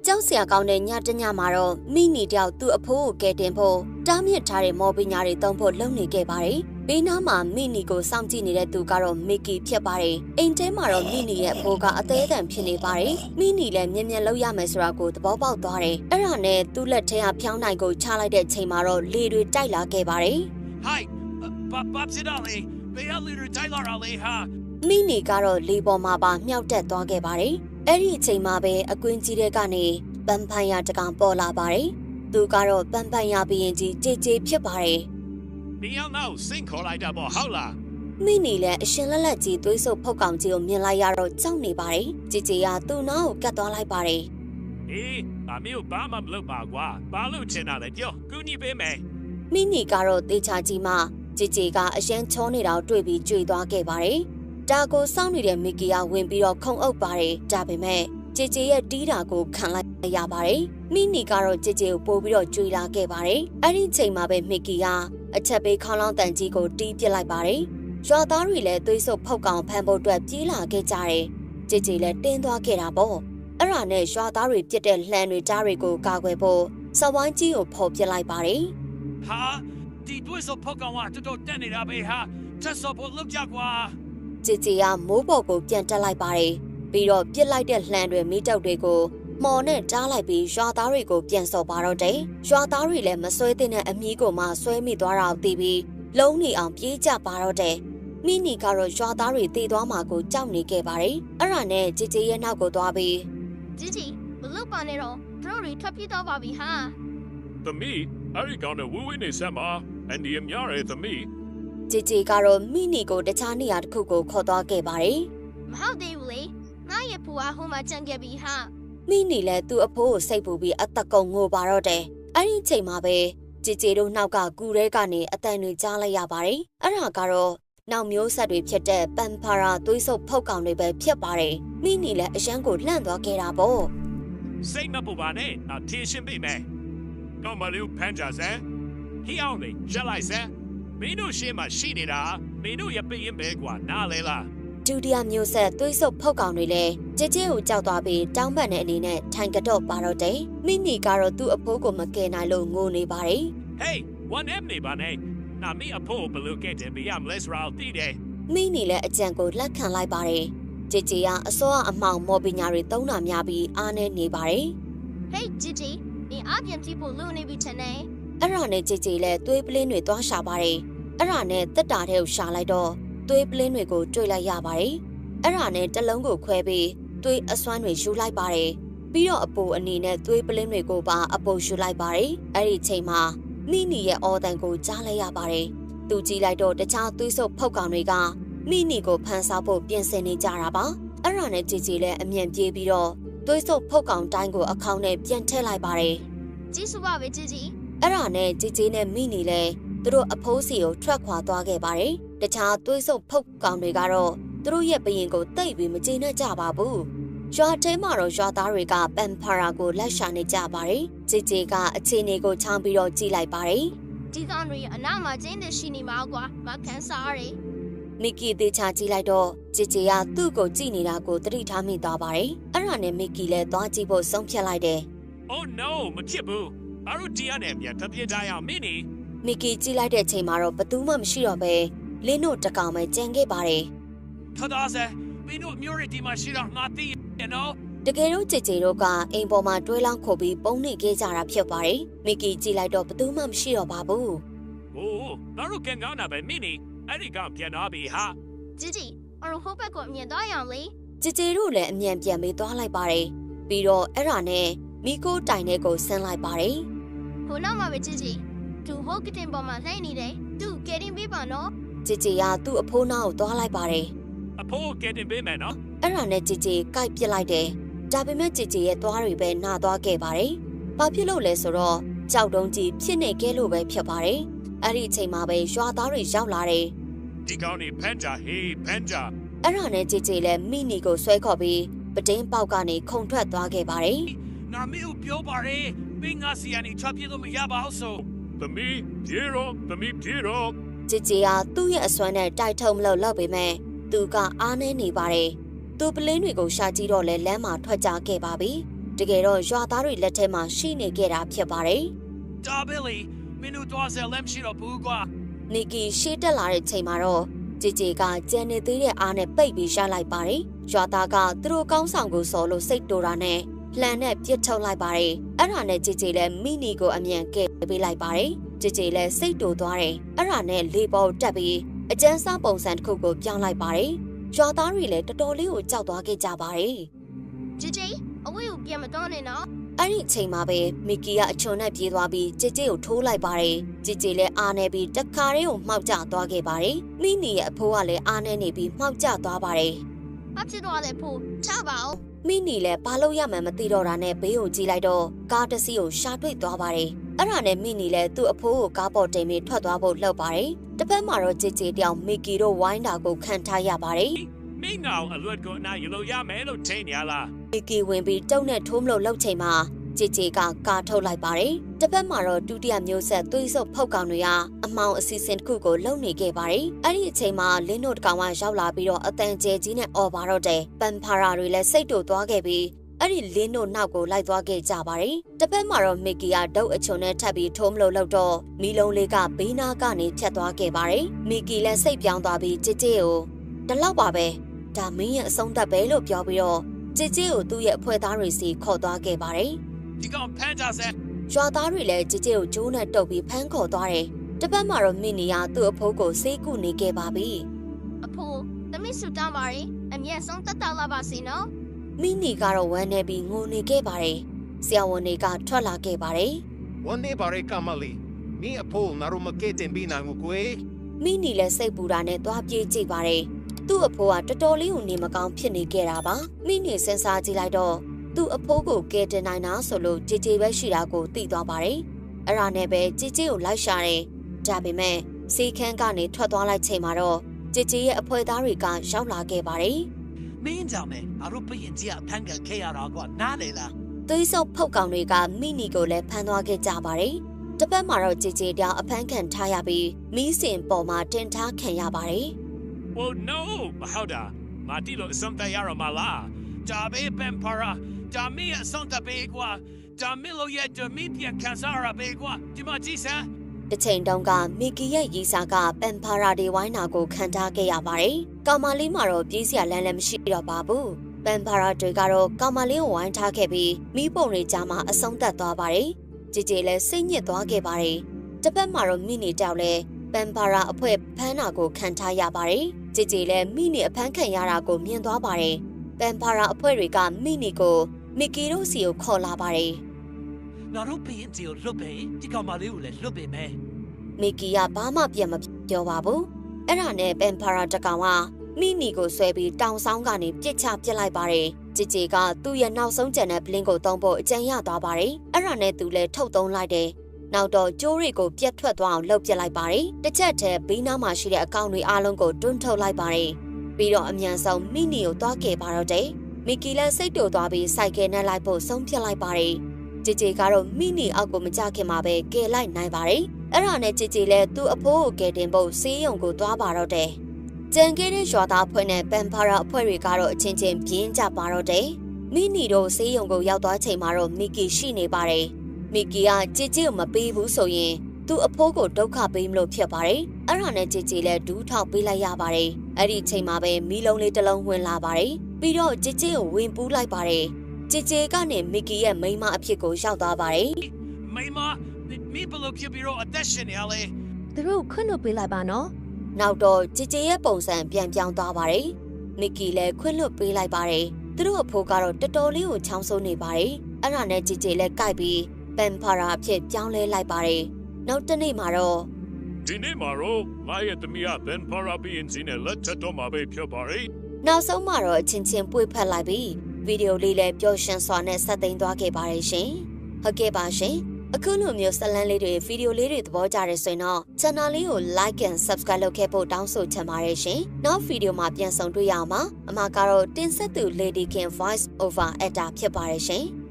ကျောက်ဆရာကောင်းတဲ့ညတညမှာတော့မိနီတယောက်သူ့အဖိုးကိုကဲတင်ဖို့တားမြစ်ထားတဲ့မော်ပညာတွေသုံးဖို့လုပ်နေခဲ့ပါတယ်။ဘေးနားမှာမိနီကိုစောင့်ကြည့်နေတဲ့သူကတော့မီကီဖြစ်ပါတယ်။အိမ်ထဲမှာတော့မိနီရဲ့အဖိုးကအသေးအံဖြစ်နေပါတယ်။မိနီလည်းမြင်လောက်ရမယ်ဆိုတာကိုသဘောပေါက်သွားတယ်။အဲ့ဒါနဲ့သူ့လက်ထဲကဖြောင်းနိုင်ကိုချလိုက်တဲ့ချိန်မှာတော့လေတွေတိုက်လာခဲ့ပါတယ်။ Hi, Bob Sidali, Bea Leader Tyler Ali ha. မိနီကတော့လေပေါ်မှာပါမြောက်တက်သွားခဲ့ပါတယ်။အဲ့ဒီအချိန်မှာပဲအကွင်းကြီးတဲ့ကနေပန်းပန်းရတကောင်ပေါ်လာပါတယ်။သူကတော့ပန်းပန်းရပြီးရင်ကြီးကြေကြေဖြစ်ပါတယ်။ဒီအောင်တော့စင်ခေါ်လိုက်တာပေါ့ဟုတ်လား။မိနီလည်းအရှင်လက်လက်ကြီးသွေးဆုပ်ဖုတ်ကောင်ကြီးကိုမြင်လိုက်ရတော့ကြောက်နေပါတယ်။ကြေကြေကသူ့နားကိုကတ်သွားလိုက်ပါတယ်။အေးအမေကိုဘာမှမလုပ်ပါကွာ။ဘာလို့ချင်တာလဲပြောကူညီပေးမယ်။မိနီကတော့တေချာကြီးမှကြေကြေကအရန်ချောနေတာတွေ့ပြီးကြွေသွားခဲ့ပါတယ်။ဒါကိုစောင့်နေတဲ့မီကီကဝင်ပြီးတော့ခုံအုပ်ပါတယ်။ဒါပေမဲ့ကြေကြေရဲ့တီးတာကိုခံလိုက်ရပါတယ်။မိနီကတော့ကြေကြေကိုပို့ပြီးတော့ကြွေလာခဲ့ပါတယ်။အဲ့ဒီချိန်မှာပဲမီကီကအချက်ပေးခေါင်းလောင်းတန်ကြီးကိုတီးပစ်လိုက်ပါတယ်။ရွာသားတွေလည်းသွေးဆုပ်ဖုတ်ကောင်ဖမ်းဖို့အတွက်ပြေးလာခဲ့ကြတယ်။ကြေကြေလည်းတင်းသွားခဲ့တာပေါ့။အဲ့ဒါနဲ့ရွာသားတွေပြစ်တဲ့လှန်တွေကြားတွေကိုကာကွယ်ဖို့စဝိုင်းကြီးကိုဖော်ပစ်လိုက်ပါတယ်။ဟာဒီသွေးဆုပ်ဖုတ်ကောင်ကတော်တက်နေတာပဲဟာချက်စောဖို့လုပ်ကြကွာ။ကြေကြေကမိုးပေါ်ကိုပြန်တက်လိုက်ပါတယ်။ပြီးတော့ပြစ်လိုက်တဲ့လှန်တွေမိတောက်တွေကိုမော်နဲ့တားလိုက်ပြီးရွာသားတွေကိုပြန်စော်ပါတော့တယ်။ရွာသားတွေလည်းမဆွဲတဲ့အမီးကိုမှဆွဲမိသွားတာကိုသိပြီးလုံးနေအောင်ပြေးကြပါတော့တယ်။မိနီကတော့ရွာသားတွေတည်သွားမှာကိုကြောက်နေခဲ့ပါတယ်။အဲ့ဒါနဲ့ကြေကြေရဲ့နောက်ကိုသွားပြီးជីဘလို့ပါနေတော့တို့တွေထွက်ပြေးတော့ပါပြီဟာ။သမီးအဲ့ဒီကောင်နဲ့ဝဝနေဆက်မှာအန်ဒီအများရဲ့သမီးကြေကြေကတော့မိနီကိုတခြားနေရာတစ်ခုကိုခေါ်သွားခဲ့ပါတယ်။မဟုတ်သေးဘူးလေ။ငါရဲ့ဖွာဟိုမှာကြံခဲ့ပြီဟာ။မိနီလည်းသူ့အဖိုးကိုစိတ်ပူပြီးအသက်ကုန်ငိုပါတော့တယ်။အဲ့ဒီချိန်မှာပဲကြေကြေတို့နောက်ကကူရဲကနေအတန်တွေကြားလိုက်ရပါတယ်။အဲ့ဒါကတော့နောက်မျိုးဆက်တွေဖြစ်တဲ့ပန်ဖာရာသွေးဆုပ်ဖုတ်ကောင်တွေပဲဖြစ်ပါတယ်။မိနီလည်းအရန်ကိုလှန့်သွားခဲ့တာပေါ့။စိတ်မပူပါနဲ့။အထင်ရှင်ပေးမယ်။ကောင်းမလို့ဖန်ကြစမ်း။ဟီအောင်လေရလိုက်စမ်း။မင်းတို့ရှေ့မှာရှိနေတာမင်းတို့ရပရင်ပဲကွာနားလဲလားဒုတိယမျိုးဆက်သွေးဆုပ်ဖုတ်ကောင်တွေလည်းကြေကြေကိုကြောက်သွားပြီးတောင်းပန်တဲ့အနေနဲ့ထိုင်ကတော့ပါတော့တယ်။မိနီကတော့သူ့အဖိုးကိုမကယ်နိုင်လို့ငိုနေပါတယ်။ Hey, one M နေပါနဲ့။နာမီအဖိုးဘလို့ကဲတယ်ဗျာမလဲစရာတီးတယ်။မိနီလည်းအကြံကိုလက်ခံလိုက်ပါတယ်။ကြေကြေကအစောအမောင်မော်ပညာတွေသုံးတာများပြီးအားနေနေပါတယ်။ Hey, ជីဒီအပြင်ကြည့်ဖို့လုံနေပြီထင်တယ်။အဲ့ဒါနဲ့ကြေကြေလည်းသွေးပလင်းတွေသွားရှာပါတယ်။အဲ့ဒါနဲ့တက်တာတဲ့ကိုရှာလိုက်တော့သွေးပလင်းတွေကိုတွေ့လိုက်ရပါတယ်။အဲ့ဒါနဲ့တလုံးကိုခွဲပြီးသွေးအစွမ်းတွေယူလိုက်ပါတယ်။ပြီးတော့အပူအနေနဲ့သွေးပလင်းတွေကိုပါအပူယူလိုက်ပါတယ်။အဲ့ဒီချိန်မှာမိနီရဲ့အော်တန်ကိုကြားလိုက်ရပါတယ်။သူကြည့်လိုက်တော့တခြားသွေးဆုပ်ဖုတ်ကောင်တွေကမိနီကိုဖမ်းဆောက်ဖို့ပြင်ဆင်နေကြတာပါ။အဲ့ဒါနဲ့ជីជីလည်းအမြန်ပြေးပြီးတော့သွေးဆုပ်ဖုတ်ကောင်တိုင်းကိုအခေါင်းနဲ့ပြန်ထည့်လိုက်ပါတယ်။ကြီးစုပါပဲជីជី။အဲ့ဒါနဲ့ជីជីနဲ့မိနီလည်းသူတို့အဖိုးစီကိုထွက်ခွာသွားခဲ့ပါတယ်။တခြားသွေးဆုပ်ဖုတ်ကောင်တွေကတော့သူတို့ရဲ့ဘရင်ကိုတိတ်ပြီးမကျေနပ်ကြပါဘူး။ရွာထဲမှာတော့ရွာသားတွေကပန်ဖာရာကိုလိုက်ရှာနေကြပါတယ်။ជីជីကအခြေအနေကိုချောင်းပြီးတော့ကြည့်လိုက်ပါတယ်။ဒီကောင်တွေအနောက်မှာကျင်းတဲ့ရှိနေမှာကွာမကန်စားရယ်။မီကီသေးချာကြည့်လိုက်တော့ជីជីကသူ့ကိုကြည့်နေတာကိုသတိထားမိသွားပါတယ်။အဲ့ဒါနဲ့မီကီလည်းသွားကြည့်ဖို့ဆုံးဖြတ်လိုက်တယ်။ Oh no မဖြစ်ဘူး။ဘာလို့ဒီရနဲ့မြန်တပြည့်တိုင်းအောင်မင်းနေမီကီကြည့်လိုက်တဲ့ချိန်မှာတော့ဘသူမှမရှိတော့ပဲလင်းတို့တကောင်ပဲကြံခဲ့ပါတယ်။ထသားစဲမင်းတို့မျိုးရတီမရှိတော့ငါသိရနော်တကယ်တော့ကြေကြေတို့ကအိမ်ပေါ်မှာတွဲလောင်းခုတ်ပြီးပုံနေခဲ့ကြတာဖြစ်ပါတယ်။မီကီကြည့်လိုက်တော့ဘသူမှမရှိတော့ပါဘူး။အိုးငါတို့ကန်ကောင်းတာပဲမင်းနေအဲ့ဒီကောင်ပြန်သွားပြီဟာ။ជីအရုံဟိုဘက်ကအမြင်သွားရအောင်လေ။ကြေကြေတို့လည်းအမြန်ပြန်ပြီးသွားလိုက်ပါတယ်။ပြီးတော့အဲ့ဒါနဲ့မီကိုတိုင်တဲ့ကိုဆင်းလိုက်ပါတယ်။ဟိုနောက်မှာပဲជីသူဟိုကတင်ပေါ်မှာလှိမ့်နေတယ်သူကယ်တင်ပေးပါနော်ជីជីကသူ့အဖိုးနာကိုသွားလိုက်ပါတယ်အဖိုးကယ်တင်ပေးမယ်နော်အဲ့ဒါနဲ့ជីជីကိုက်ပစ်လိုက်တယ်ဒါပေမဲ့ជីជីရဲ့သွားတွေပဲနှာသွားခဲ့ပါတယ်ဘာဖြစ်လို့လဲဆိုတော့ကြောက်တုံးကြီးဖြစ်နေခဲ့လို့ပဲဖြစ်ပါတယ်အဲ့ဒီအချိန်မှာပဲရွာသားတွေရောက်လာတယ်ဒီကောင်နေဖန်ဂျာဟေးဖန်ဂျာအဲ့ဒါနဲ့ជីជីလည်းမိနီကိုဆွဲခေါ်ပြီးပတင်းပေါက်ကနေခုန်ထွက်သွားခဲ့ပါတယ်နာမည်ကိုပြောပါရယ်ပင်ငါစီကနေထွက်ပြေးလို့မရပါဘူးဆိုသမီးပြေရောជីជីကသူ့ရဲ့အစွမ်းနဲ့တိုက်ထုံမလို့လောက်ပေမဲ့သူကအားနေနေပါတယ်သူပလင်းတွေကိုရှာကြည့်တော့လဲလမ်းမှာထွက်ကြခဲ့ပါပြီ တကယ်တော့ရွာသားတွေလက်ထဲမှာရှိနေခဲ့တာဖြစ်ပါတယ် ဒါဘီလီမင်းတို့သွားစလမ်ရှိတော့ဘူးကွာ ။နီကီရှေ့တက်လာတဲ့ချိန်မှာတော့ကြည်ကြည်ကကျန်နေသေးတဲ့အားနဲ့ပိတ်ပြီးရလိုက်ပါတယ်။ရွာသားကသူတို့ကောင်းဆောင်ကိုစော်လို့စိတ်တိုတာနဲ့လှန်နဲ့ပြစ်ထုတ်လိုက်ပါတယ်။အဲ့ဒါနဲ့ကြည်ကြည်လည်းမိနီကိုအမြန်ကဲပေးလိုက်ပါတယ်။ကြည်ကြည်လည်းစိတ်တိုသွားတယ်။အဲ့ဒါနဲ့လေပေါ်တက်ပြီးအကျန်းစားပုံစံတစ်ခုကိုပြောင်းလိုက်ပါတယ်။ရွာသားတွေလည်းတော်တော်လေးကိုကြောက်သွားခဲ့ကြပါတယ် ဂျီဂျီအဝေးကိုပြန်မတော်နဲ့နော် ။အဲ့ဒီအချိန်မှာပဲမီကီကအချွန်နဲ့ပြေးသွားပြီးကြည်ကြည်ကိုထိုးလိုက်ပါတယ်။ကြည်ကြည်လည်းအားနေပြီးတခါတည်းကိုမှောက်ကျသွားခဲ့ပါတယ်။မိနီရဲ့အဖိုးကလည်းအားနေနေပြီးမှောက်ကျသွားပါတယ်။ ဘာဖြစ်သွားလဲဖို့ချပါအောင် မိနီလည်းဘာလို့ရမှန်းမသိတော့တာနဲ့ဘေးကိုကြည့်လိုက်တော့ကားတစ်စီးကိုရှာတွေ့သွားပါတယ်။အဲ့ဒါနဲ့မိနီလည်းသူ့အဖိုးကိုကားပေါ်တင်ပြီးထွက်သွားဖို့လှုပ်ပါတယ်။တစ်ဖက်မှာတော့ကြည်ကြည်တောင်မီကီတို့ဝိုင်းတာကိုခံထားရပါတယ် မင်းကောင်အလွတ်ကိုနိုင်လို့ရမယ်လို့ထင်ရလား ။မီကီဝင်ပြီးတုံးနဲ့ထိုးမလို့လှုပ်ချိန်မှာကြည်ကြည်ကကားထုတ်လိုက်ပါတယ်။တစ်ဖက်မှာတော့ဒုတိယမျိုးဆက်သွေးစုပ်ဖောက်ကောင်တွေကအမောင်အစီအစဉ်တစ်ခုကိုလုပ်နေခဲ့ပါတယ်။အဲ့ဒီအချိန်မှာလင်းတို့တကောင်ကရောက်လာပြီးတော့အတန်ကျဲကြီးနဲ့អော်ပါတော့တယ်။ပန်ဖာရာတွေလည်းစိတ်တူသွားခဲ့ပြီးအဲ့ဒီလင်းတို့နောက်ကိုလိုက်သွားခဲ့ကြပါတယ်။တစ်ဖက်မှာတော့မီကီကဒုတ်အချုံနဲ့ထပ်ပြီးထိုးမလို့လောက်တော့မီလုံးလေးကဘေးနာကနေဖြတ်သွားခဲ့ပါတယ်။မီကီလည်းစိတ်ပြောင်းသွားပြီးကြည်ကြည်ကိုတလောက်ပါပဲ။ဒါမင်းရဲ့အဆုံးသတ်ပဲလို့ပြောပြီးတော့ကြည်ကြည်ကိုသူ့ရဲ့အဖွဲသားတွေစီခေါ်သွားခဲ့ပါတယ်။ ဒီကောင်ဖန်ကြစမ်း ရွာသားတွေလည်းကြည်ကြည်ကိုကျိုးနဲ့တုပ်ပြီးဖမ်းခေါ်သွားတယ်။တစ်ပတ်မှာတော့မိနီကသူ့အဖိုးကိုဆေးကုနေခဲ့ပါပြီ အဖိုးသမီးဆူတောင်းပါရီအမျက်ဆုံးတက်တောက်လာပါစေနော် ။မိနီကတော့ဝမ်းနေပြီးငိုနေခဲ့ပါတယ်။ဆရာဝန်တွေကထွက်လာခဲ့ပါတယ် ဝန်နေပါရေကမလီမင်းအဖိုးနာရမကေတင်ပြီးနိုင်ကိုကွေ ။မိနီလည်းစိတ်ပူတာနဲ့သွားပြေးကြည့်ပါတယ်။သူ့အဖိုးကတော်တော်လေးကိုနေမကောင်းဖြစ်နေခဲ့တာပါ။မိနီစဉ်းစားကြည့်လိုက်တော့သူ့အဖိုးကိုကဲတင်နိုင်တာဆိုလို့ကြည်ကြည်ပဲရှိတာကိုသိသွားပါတယ်။အဲ့ဒါနဲ့ပဲကြည်ကြည်ကိုလိုက်ရှာတယ်။ဒါပေမဲ့စီခန်းကနေထွက်သွားလိုက်ချိန်မှာတော့ကြည်ကြည်ရဲ့အဖွဲသားတွေကရောက်လာခဲ့ပါတယ် မင်းကြောင့်ပဲအရုပ်ပြင်ကြီးအဖန်ကခဲရတာကွာနားလေလား ။သွေးစုပ်ဖုတ်ကောင်တွေကမိနီကိုလည်းဖမ်းသွားခဲ့ကြပါတယ်။တစ်ပတ်မှာတော့ကြည်ကြည်တောင်အဖမ်းခံထားရပြီးမီးစင်ပေါ်မှာတင်ထားခံရပါတယ် Well no မဟုတ်တာမာတီလို့အဆုံးတရရမလားဒါဘေးပန်ပါရာဒါမီးအဆုံးတဘေးကွာဒါမီလို့ရဲ့ဒမီပြန်ကန်ဆာရာဘေးကွာဒီမကြည့်စမ်း ။တစ်ချိန်တုန်းကမီကီရဲ့ရီစာကပန်ဖာရာဒီဝိုင်းနာကိုခံထားခဲ့ရပါတယ်။ကောင်မလေးမှာတော့ပြေးစရာလမ်းလည်းမရှိတော့ပါဘူး။ပန်ဖာရာတွေကတော့ကောင်မလေးကိုဝိုင်းထားခဲ့ပြီးမီးပုံတွေကြားမှာအဆုံးသတ်သွားပါတယ်။ကြည်ကြည်လည်းစိတ်ညစ်သွားခဲ့ပါတယ်။တစ်ပတ်မှာတော့မိနီတောက်လည်းပန်ဖာရာအဖွဲဖမ်းတာကိုခံထားရပါတယ်။ကြည်ကြည်လည်းမိနီအဖမ်းခံရတာကိုမြင်သွားပါတယ်။ပန်ဖာရာအဖွဲတွေကမိနီကိုမီကီတို့စီကိုခေါ်လာပါတယ် ငါတို့ပြင်ကြီးကိုလွတ်ပဲဒီကောင်မလေးကိုလည်းလွတ်ပေမဲ့ ။မီကီကဘာမှပြန်မပြောပါဘူး။အဲ့ဒါနဲ့ပန်ဖာရာတကောင်ကမိနီကိုဆွဲပြီးတောင်ဆောင်ကနေပြစ်ချပစ်လိုက်ပါတယ်။ကြည်ကြည်ကသူ့ရဲ့နောက်ဆုံးကျန်တဲ့ပလင်းကိုသုံးဖို့အကြံရသွားပါတယ်။အဲ့ဒါနဲ့သူလည်းထုတ်သုံးလိုက်တယ်။နောက်တော့ကျိုးတွေကိုပြတ်ထွက်သွားအောင်လှုပ်ပစ်လိုက်ပါတယ်။တစ်ချက်တည်းဘေးနားမှာရှိတဲ့အကောင်တွေအားလုံးကိုတွန်းထုတ်လိုက်ပါတယ်။ပြီးတော့အမြန်ဆုံးမိနီကိုသွားခဲ့ပါတော့တယ်။မီကီလည်းစိတ်တူသွားပြီးစိုက်ကယ်နဲ့လိုက်ဖို့ဆုံးဖြတ်လိုက်ပါတယ်။ကြည်ကြည်ကတော့မိနီအောက်ကိုမကြခင်မှာပဲကယ်လိုက်နိုင်ပါတယ်။အဲ့ဒါနဲ့ကြည်ကြည်လည်းသူ့အဖိုးကိုကယ်တင်ဖို့ဆေးရုံကိုသွားပါတော့တယ်။ကြံခဲ့တဲ့ရွာသားအဖွဲ့နဲ့ပန်ဖာရာအဖွဲ့တွေကတော့အချင်းချင်းပြင်းကြပါတော့တယ်။မိနီတို့ဆေးရုံကိုရောက်သွားချိန်မှာတော့မီကီရှိနေပါတယ်။မီကီကကြည်ကြည်ကိုမပေးဘူးဆိုရင်သူ့အဖိုးကိုဒုက္ခပေးမလို့ဖြစ်ပါတယ်။အဲ့ဒါနဲ့ကြည်ကြည်လည်းဒူးထောက်ပေးလိုက်ရပါတယ်။အဲ့ဒီချိန်မှာပဲမီးလုံးလေးတစ်လုံးဝင်လာပါတယ်။ပြီးတော့ကြည်ကြည်ကိုဝင်ပူးလိုက်ပါတယ်။ကြည်ကြည်ကနေမီကီရဲ့မိန်းမအဖြစ်ကိုရောက်သွားပါတယ် မိမမီဘလို့ဖြစ်ပြီးတော့အသက်ရှင်နေရလေ သူတို့ခွင့်လွှတ်ပေးလိုက်ပါနော် ။နောက်တော့ကြည်ကြည်ရဲ့ပုံစံပြန်ပြောင်းသွားပါတယ်။မီကီလည်းခွင့်လွှတ်ပေးလိုက်ပါတယ်။သူတို့အဖိုးကတော့တော်တော်လေးကိုချောင်းဆိုးနေပါတယ်။အဲ့ဒါနဲ့ကြည်ကြည်လည်းကြိုက်ပြီးပန်ဖာရာအဖြစ်ပြောင်းလဲလိုက်ပါတယ်။နောက်တစ်နေ့မှာတော့ ဒီနေ့မှာတော့ငါရဲ့သမီးကဘန်ပါရာဘီအင်ဂျင်နဲ့လက်ထပ်တော့မှာပဲဖြစ်ပါရီ နောက်ဆုံးမှာတော့အချင်းချင်းပွေဖက်လိုက်ပြီးဗီဒီယိုလေးလည်းပျော်ရွှင်စွာနဲ့ဆက်သိမ်းသွားခဲ့ပါတယ်ရှင်။ဟုတ်ကဲ့ပါရှင်။အခုလိုမျိုးဇာတ်လမ်းလေးတွေဗီဒီယိုလေးတွေသဘောကျတယ်ဆိုရင်တော့ channel လေးကို like and subscribe လုပ်ခဲ့ဖို့တောင်းဆိုချင်ပါတယ်ရှင်။နောက်ဗီဒီယိုမှာပြန်ဆုံတွေ့ရအောင်ပါ။အမကတော့တင်ဆက်သူ Lady King Voice Over Actor ဖြစ်ပါတယ်ရှင်။